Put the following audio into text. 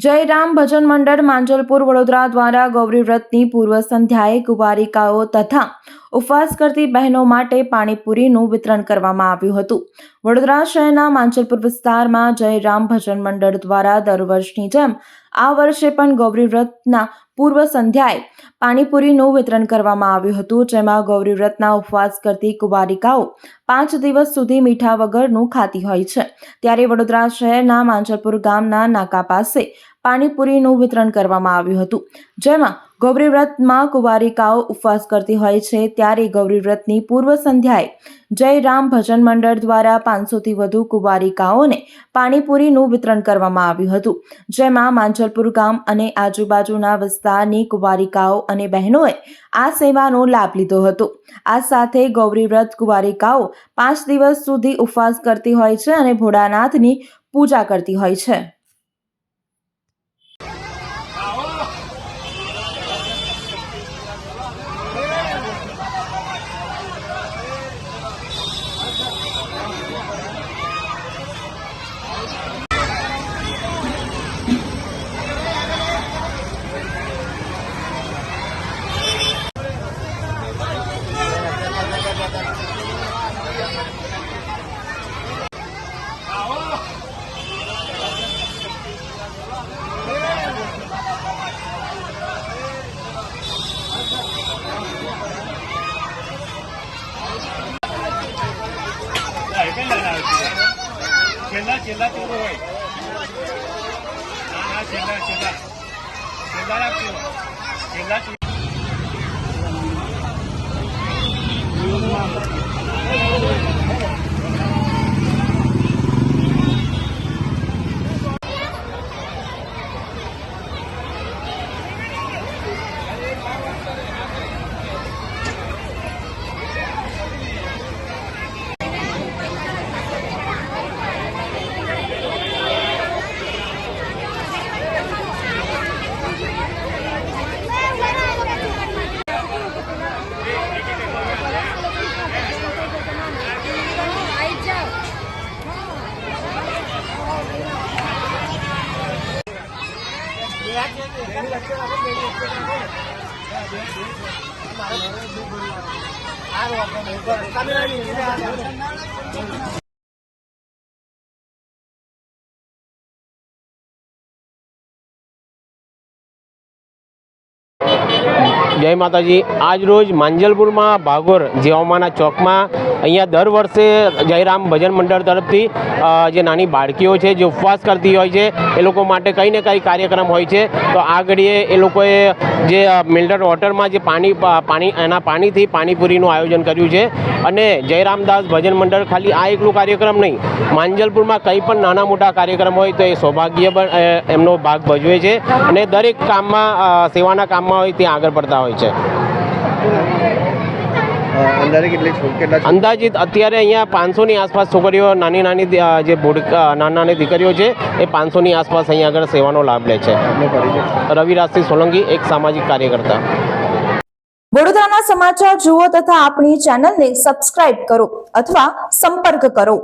જયરામ ભજન મંડળ માંજલપુર વડોદરા દ્વારા ગૌરી વ્રતની પૂર્વ સંધ્યાએ કુંવારિકાઓ તથા ઉપવાસ કરતી બહેનો માટે પાણીપુરીનું વિતરણ કરવામાં આવ્યું હતું। વડોદરા શહેરના માંજલપુર વિસ્તારમાં જયરામ ભજન મંડળ દ્વારા દર વર્ષની જેમ આ વર્ષે પણ ગૌરી વ્રતના પૂર્વ સંધ્યાએ પાણીપુરીનું વિતરણ કરવામાં આવ્યું હતું, જેમાં ગૌરી વ્રતના ઉપવાસ કરતી કુંવારિકાઓ 5 દિવસ સુધી મીઠા વગરનું ખાતી હોય છે। ત્યારે વડોદરા શહેરના માંજલપુર ગામના નાકા પાસે પાણીપુરીનું વિતરણ કરવામાં આવ્યું હતું, જેમાં ગૌરી વ્રતમાં કુંવારિકાઓ ઉપવાસ કરતી હોય છે। ત્યારે ગૌરી વ્રતની પૂર્વ સંધ્યાએ જયરામ ભજન મંડળ દ્વારા 500થી વધુ કુંવારિકાઓને પાણીપુરીનું વિતરણ કરવામાં આવ્યું હતું, જેમાં માંજલપુર ગામ અને આજુબાજુના વિસ્તારની કુંવારિકાઓ અને બહેનોએ આ સેવાનો લાભ લીધો હતો। આ સાથે ગૌરી વ્રત કુંવારિકાઓ 5 દિવસ સુધી ઉપવાસ કરતી હોય છે અને ભોળાનાથની પૂજા કરતી હોય છે। છેલ્લા પૂરો હોય છેલ્લા રાખજો जय माताजी। आज रोज માંજલપુર में भागोर जेवामाना चौक में अँ दर वर्षे जयराम भजन मंडल तरफथी जे नानी बाळकीओ छे जे उपवास करती होय छे ए लोको माटे कई ने कई कार्यक्रम होय छे। तो आ घड़ीए ए लोकोए जे मिनरल वॉटर में जे पाणीथी पाणीपुरीनुं आयोजन कर्युं छे। अने जयरामदास भजन मंडल खाली आ एकलुं कार्यक्रम नहीं, માંજલપુર में कई पण नाना मोटा कार्यक्रम होय तो ए सौभाग्य एमनो भाग भजवे छे अने दरेक काममां सेवाना काममां होय त्यां आगळ पड़ता होय छे। अंदाजित अत्यारे अहींया 500 ની आसपास छोकरीओ नानी जे नानी दीकरीओ छे ए 500 ની आसपास अहींया आगळ सेवानो लाभ ले छे। रविराजसिंह सोलंकी, एक सामाजिक कार्यकर्ता। वडोदराना समाचार जुओ तथा अपनी चैनल ने सब्सक्राइब करो अथवा संपर्क करो।